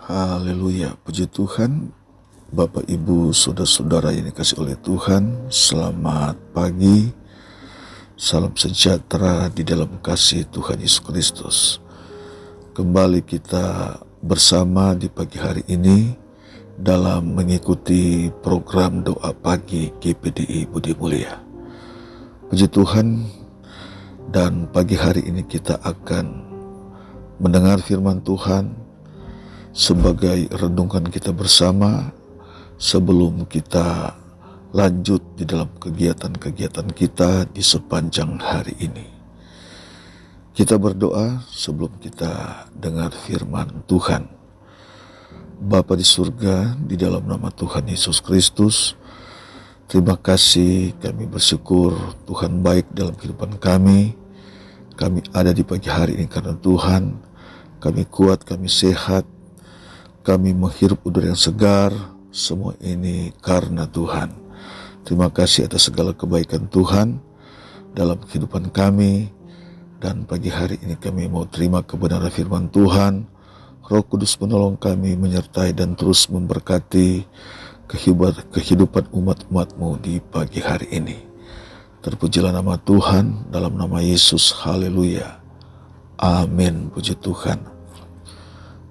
Haleluya, puji Tuhan. Bapak, Ibu, Saudara-saudara yang dikasihi oleh Tuhan, selamat pagi. Salam sejahtera di dalam kasih Tuhan Yesus Kristus. Kembali kita bersama di pagi hari ini dalam mengikuti program doa pagi GPDI Budi Mulia. Puji Tuhan, dan pagi hari ini kita akan mendengar firman Tuhan sebagai renungan kita bersama sebelum kita lanjut di dalam kegiatan-kegiatan kita di sepanjang hari ini. Kita berdoa sebelum kita dengar firman Tuhan. Bapa di surga, di dalam nama Tuhan Yesus Kristus, terima kasih, kami bersyukur Tuhan baik dalam kehidupan kami. Kami ada di pagi hari ini karena Tuhan. Kami kuat, kami sehat, kami menghirup udara yang segar, semua ini karena Tuhan. Terima kasih atas segala kebaikan Tuhan dalam kehidupan kami. Dan pagi hari ini kami mau terima kebenaran firman Tuhan. Roh Kudus menolong kami, menyertai dan terus memberkati kehidupan umat-umat-Mu di pagi hari ini. Terpujilah nama Tuhan, dalam nama Yesus, haleluya. Amin, puji Tuhan.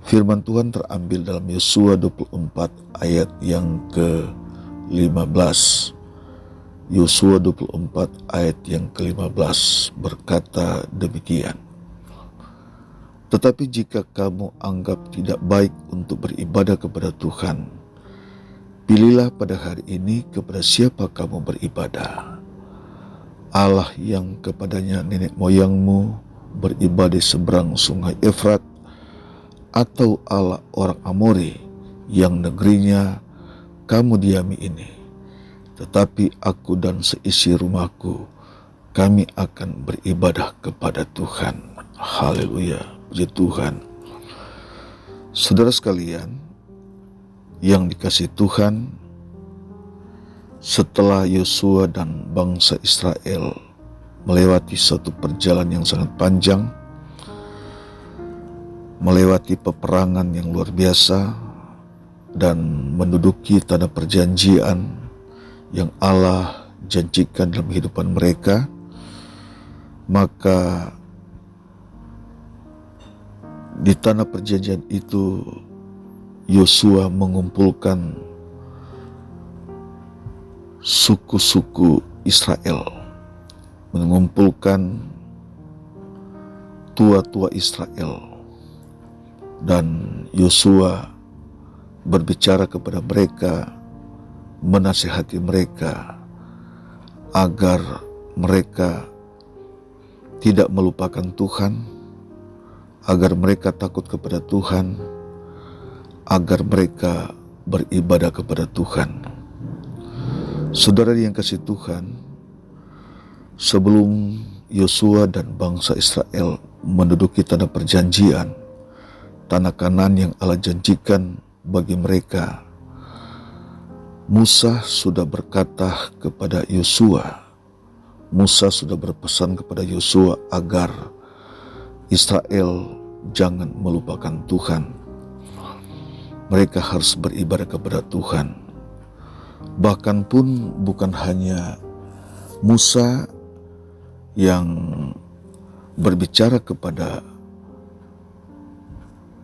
Firman Tuhan terambil dalam Yosua 24 ayat yang ke-15. Yosua 24 ayat yang ke-15 berkata demikian. Tetapi jika kamu anggap tidak baik untuk beribadah kepada Tuhan, pilihlah pada hari ini kepada siapa kamu beribadah. Allah yang kepadanya nenek moyangmu beribadah seberang sungai Efrat, atau Allah orang Amori yang negerinya kamu diami ini. Tetapi aku dan seisi rumahku, kami akan beribadah kepada Tuhan. Haleluya, puji Tuhan. Saudara sekalian yang dikasihi Tuhan, setelah Yosua dan bangsa Israel melewati satu perjalanan yang sangat panjang, melewati peperangan yang luar biasa, dan menduduki tanah perjanjian yang Allah janjikan dalam kehidupan mereka, maka di tanah perjanjian itu Yosua mengumpulkan suku-suku Israel, mengumpulkan tua-tua Israel, dan Yosua berbicara kepada mereka, menasihati mereka agar mereka tidak melupakan Tuhan, agar mereka takut kepada Tuhan, agar mereka beribadah kepada Tuhan. Saudara yang kasih Tuhan, sebelum Yosua dan bangsa Israel menduduki tanah perjanjian, tanah Kanaan yang Allah janjikan bagi mereka, Musa sudah berkata kepada Yosua, Musa sudah berpesan kepada Yosua agar Israel jangan melupakan Tuhan. Mereka harus beribadah kepada Tuhan. Bahkan pun bukan hanya Musa yang berbicara kepada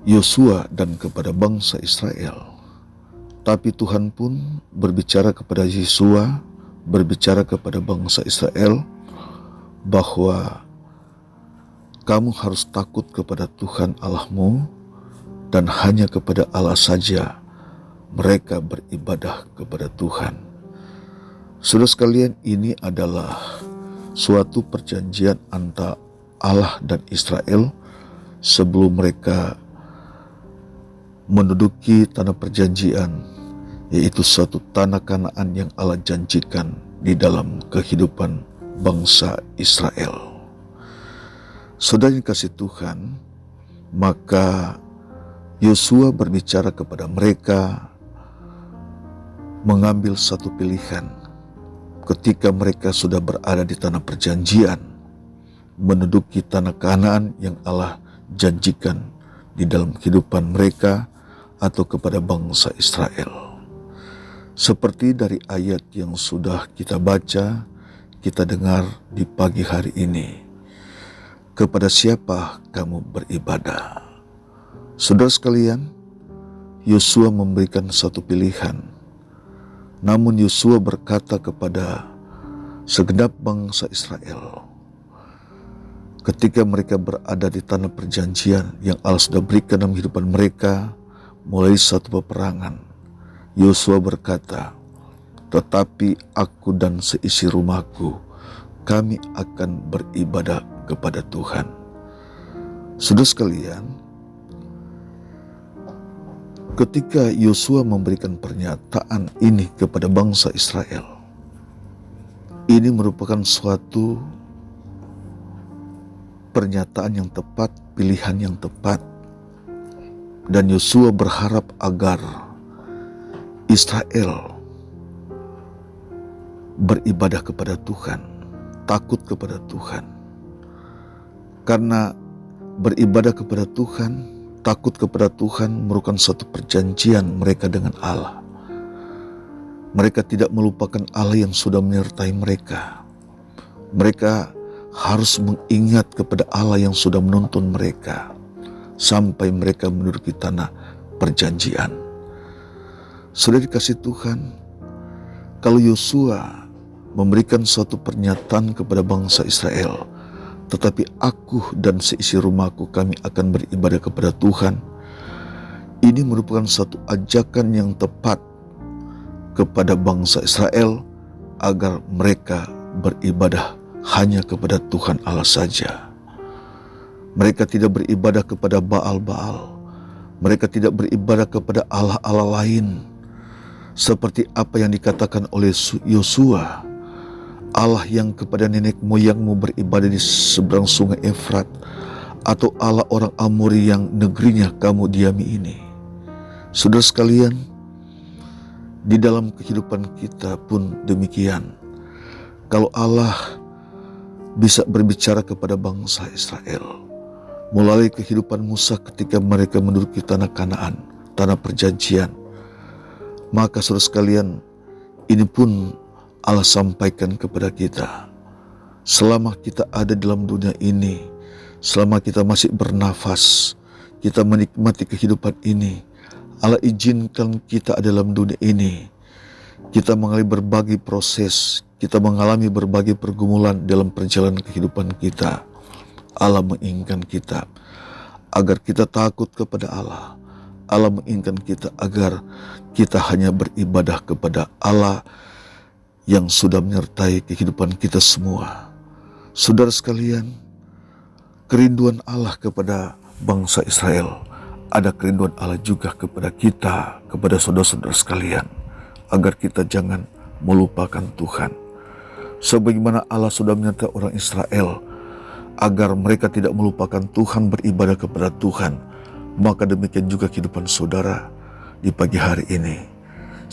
Yosua dan kepada bangsa Israel, tapi Tuhan pun berbicara kepada Yosua, berbicara kepada bangsa Israel, bahwa kamu harus takut kepada Tuhan Allahmu, dan hanya kepada Allah saja mereka beribadah kepada Tuhan. Saudara sekalian, ini adalah suatu perjanjian antara Allah dan Israel sebelum mereka menduduki tanah perjanjian, yaitu suatu tanah Kanaan yang Allah janjikan di dalam kehidupan bangsa Israel. Saudara yang kasih Tuhan, maka Yosua berbicara kepada mereka, mengambil satu pilihan ketika mereka sudah berada di tanah perjanjian, menduduki tanah Kanaan yang Allah janjikan di dalam kehidupan mereka, atau kepada bangsa Israel. Seperti dari ayat yang sudah kita baca, kita dengar di pagi hari ini. Kepada siapa kamu beribadah? Saudara sekalian, Yosua memberikan satu pilihan. Namun Yosua berkata kepada segenap bangsa Israel, ketika mereka berada di tanah perjanjian yang Allah sudah berikan dalam kehidupan mereka, mulai satu peperangan, Yosua berkata, tetapi aku dan seisi rumahku, kami akan beribadah kepada Tuhan. Saudara sekalian, ketika Yosua memberikan pernyataan ini kepada bangsa Israel, ini merupakan suatu pernyataan yang tepat, pilihan yang tepat. Dan Yosua berharap agar Israel beribadah kepada Tuhan, takut kepada Tuhan. Karena beribadah kepada Tuhan, takut kepada Tuhan merupakan satu perjanjian mereka dengan Allah. Mereka tidak melupakan Allah yang sudah menyertai mereka. Mereka harus mengingat kepada Allah yang sudah menuntun mereka sampai mereka menduduki tanah perjanjian. Sudah dikasih Tuhan, kalau Yosua memberikan suatu pernyataan kepada bangsa Israel, tetapi aku dan seisi rumahku kami akan beribadah kepada Tuhan, ini merupakan satu ajakan yang tepat kepada bangsa Israel agar mereka beribadah hanya kepada Tuhan Allah saja. Mereka tidak beribadah kepada Baal-Baal. Mereka tidak beribadah kepada Allah-Allah lain. Seperti apa yang dikatakan oleh Yosua, Allah yang kepada nenek moyangmu beribadah di seberang sungai Efrat, atau Allah orang Amori yang negerinya kamu diami ini. Saudara sekalian, di dalam kehidupan kita pun demikian. Kalau Allah bisa berbicara kepada bangsa Israel melalui kehidupan Musa ketika mereka menduduki tanah Kanaan, tanah perjanjian, maka saudara sekalian, ini pun Allah sampaikan kepada kita. Selama kita ada dalam dunia ini, selama kita masih bernafas, kita menikmati kehidupan ini, Allah izinkan kita ada dalam dunia ini. Kita mengalami berbagai proses, kita mengalami berbagai pergumulan dalam perjalanan kehidupan kita. Allah menginginkan kita agar kita takut kepada Allah. Allah menginginkan kita agar kita hanya beribadah kepada Allah yang sudah menyertai kehidupan kita semua. Saudara sekalian, kerinduan Allah kepada bangsa Israel, ada kerinduan Allah juga kepada kita, kepada saudara-saudara sekalian, agar kita jangan melupakan Tuhan. Sebagaimana Allah sudah menyertai orang Israel agar mereka tidak melupakan Tuhan, beribadah kepada Tuhan, maka demikian juga kehidupan saudara di pagi hari ini.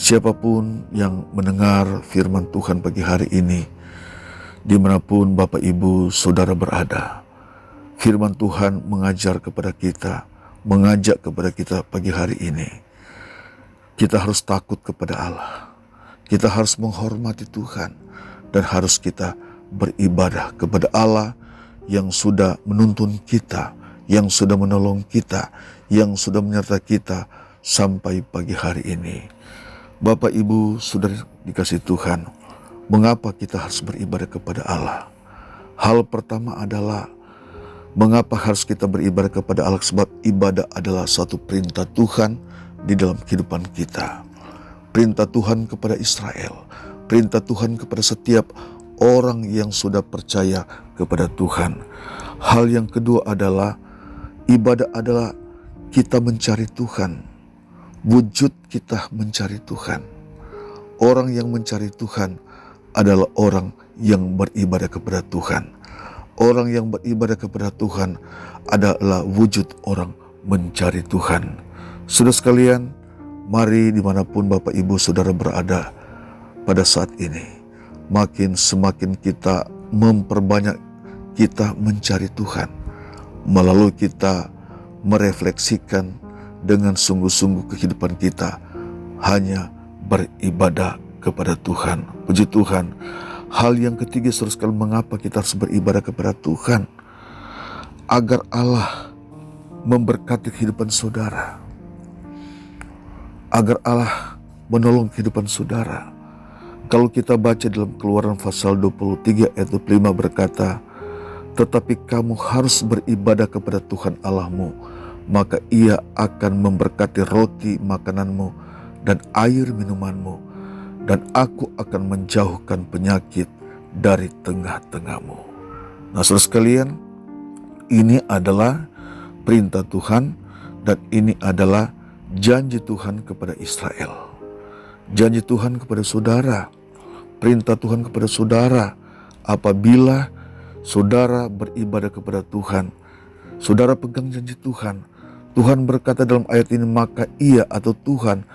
Siapapun yang mendengar firman Tuhan pagi hari ini, dimanapun Bapak Ibu Saudara berada, firman Tuhan mengajar kepada kita, mengajak kepada kita pagi hari ini. Kita harus takut kepada Allah, kita harus menghormati Tuhan, dan harus kita beribadah kepada Allah yang sudah menuntun kita, yang sudah menolong kita, yang sudah menyertai kita sampai pagi hari ini. Bapak Ibu sudah dikasih Tuhan, mengapa kita harus beribadah kepada Allah? Hal pertama adalah, mengapa harus kita beribadah kepada Allah? Sebab ibadah adalah suatu perintah Tuhan di dalam kehidupan kita. Perintah Tuhan kepada Israel, perintah Tuhan kepada setiap orang yang sudah percaya kepada Tuhan. Hal yang kedua adalah, ibadah adalah kita mencari Tuhan. Wujud kita mencari Tuhan. Orang yang mencari Tuhan adalah orang yang beribadah kepada Tuhan. Orang yang beribadah kepada Tuhan adalah wujud orang mencari Tuhan. Saudara sekalian, mari dimanapun Bapak Ibu Saudara berada pada saat ini, semakin kita memperbanyak kita mencari Tuhan, melalui kita merefleksikan dengan sungguh-sungguh kehidupan kita hanya beribadah kepada Tuhan. Puji Tuhan. Hal yang ketiga, saudara sekalian, mengapa kita harus beribadah kepada Tuhan? Agar Allah memberkati kehidupan saudara. Agar Allah menolong kehidupan saudara. Kalau kita baca dalam Keluaran pasal 23 ayat 25 berkata, tetapi kamu harus beribadah kepada Tuhan Allahmu, maka Ia akan memberkati roti makananmu dan air minumanmu, dan aku akan menjauhkan penyakit dari tengah-tengahmu. Nah, saudara sekalian, ini adalah perintah Tuhan dan ini adalah janji Tuhan kepada Israel. Janji Tuhan kepada saudara, perintah Tuhan kepada saudara. Apabila saudara beribadah kepada Tuhan, saudara pegang janji Tuhan. Tuhan berkata dalam ayat ini, maka Ia atau Tuhan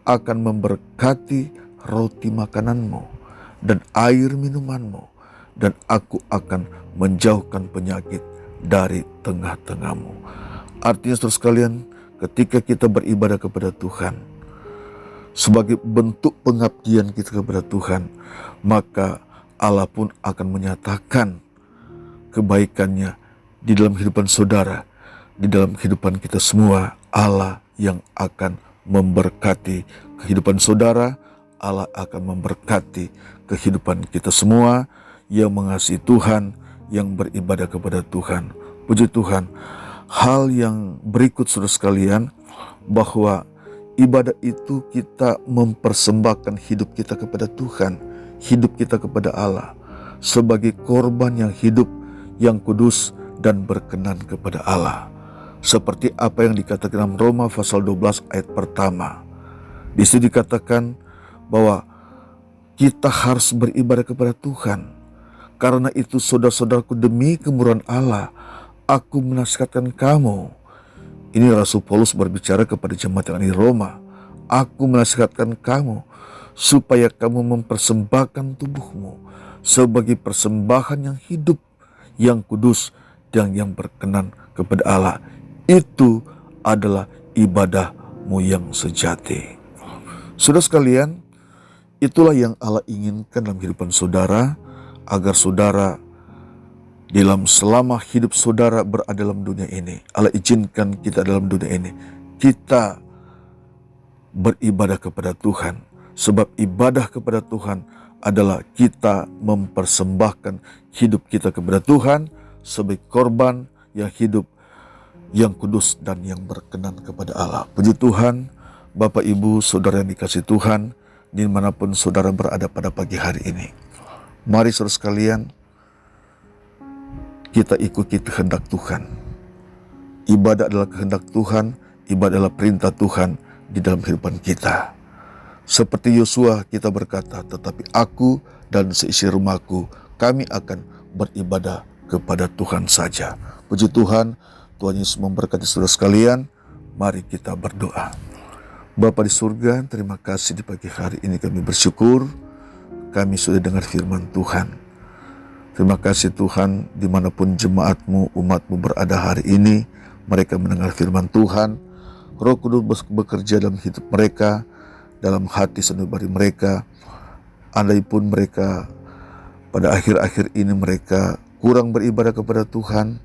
akan memberkati roti makananmu dan air minumanmu, dan aku akan menjauhkan penyakit dari tengah-tengahmu. Artinya, saudara sekalian, ketika kita beribadah kepada Tuhan sebagai bentuk pengabdian kita kepada Tuhan, maka Allah pun akan menyatakan kebaikannya di dalam kehidupan saudara, di dalam kehidupan kita semua. Allah yang akan memberkati kehidupan saudara, Allah akan memberkati kehidupan kita semua yang mengasihi Tuhan, yang beribadah kepada Tuhan. Puji Tuhan. Hal yang berikut, saudara sekalian, bahwa ibadah itu kita mempersembahkan hidup kita kepada Tuhan, hidup kita kepada Allah sebagai korban yang hidup, yang kudus dan berkenan kepada Allah. Seperti apa yang dikatakan dalam Roma pasal 12 ayat pertama. Di sini dikatakan bahwa kita harus beribadah kepada Tuhan. Karena itu, saudara-saudaraku, demi kemurahan Allah, aku menasihatkan kamu. Ini Rasul Paulus berbicara kepada jemaat yang di Roma. Aku menasihatkan kamu supaya kamu mempersembahkan tubuhmu sebagai persembahan yang hidup, yang kudus, dan yang berkenan kepada Allah. Itu adalah ibadahmu yang sejati. Saudara sekalian, itulah yang Allah inginkan dalam kehidupan saudara, agar saudara dalam selama hidup saudara berada dalam dunia ini, Allah izinkan kita dalam dunia ini, kita beribadah kepada Tuhan. Sebab ibadah kepada Tuhan adalah kita mempersembahkan hidup kita kepada Tuhan sebagai korban yang hidup, yang kudus, dan yang berkenan kepada Allah. Puji Tuhan, Bapak Ibu Saudara yang dikasihi Tuhan, dimanapun saudara berada pada pagi hari ini. Mari saudara sekalian, kita ikuti kehendak Tuhan. Ibadah adalah kehendak Tuhan, ibadah adalah perintah Tuhan di dalam kehidupan kita. Seperti Yosua kita berkata, tetapi aku dan seisi rumahku, kami akan beribadah kepada Tuhan saja. Puji Tuhan, Tuhan Yesus memberkati saudara sekalian. Mari kita berdoa. Bapa di surga, terima kasih di pagi hari ini kami bersyukur kami sudah dengar firman Tuhan. Terima kasih Tuhan, dimanapun jemaatmu, umatmu berada hari ini, mereka mendengar firman Tuhan. Roh Kudus bekerja dalam hidup mereka, dalam hati sanubari mereka. Andaipun mereka pada akhir-akhir ini mereka kurang beribadah kepada Tuhan,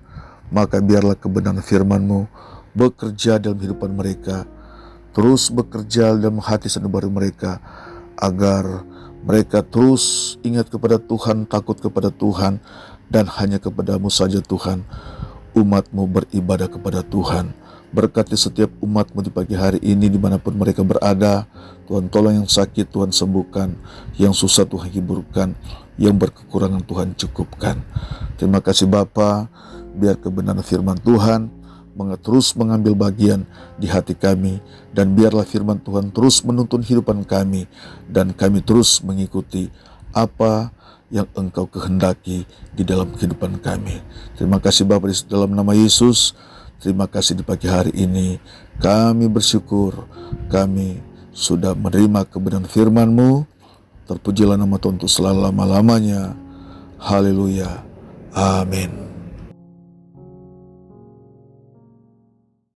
maka biarlah kebenaran firman-Mu bekerja dalam kehidupan mereka, terus bekerja dalam hati sanubari mereka, agar mereka terus ingat kepada Tuhan, takut kepada Tuhan, dan hanya kepada-Mu saja Tuhan. Umat-Mu beribadah kepada Tuhan. Berkati setiap umat-Mu di pagi hari ini dimanapun mereka berada. Tuhan tolong yang sakit, Tuhan sembuhkan. Yang susah Tuhan hiburkan. Yang berkekurangan Tuhan cukupkan. Terima kasih Bapa, biar kebenaran firman Tuhan terus mengambil bagian di hati kami, dan biarlah firman Tuhan terus menuntun kehidupan kami, dan kami terus mengikuti apa yang Engkau kehendaki di dalam kehidupan kami. Terima kasih Bapa, di dalam nama Yesus. Terima kasih di pagi hari ini kami bersyukur kami sudah menerima kebenaran firman-Mu. Terpujilah nama Tuhan untuk selama-lamanya. Haleluya. Amin.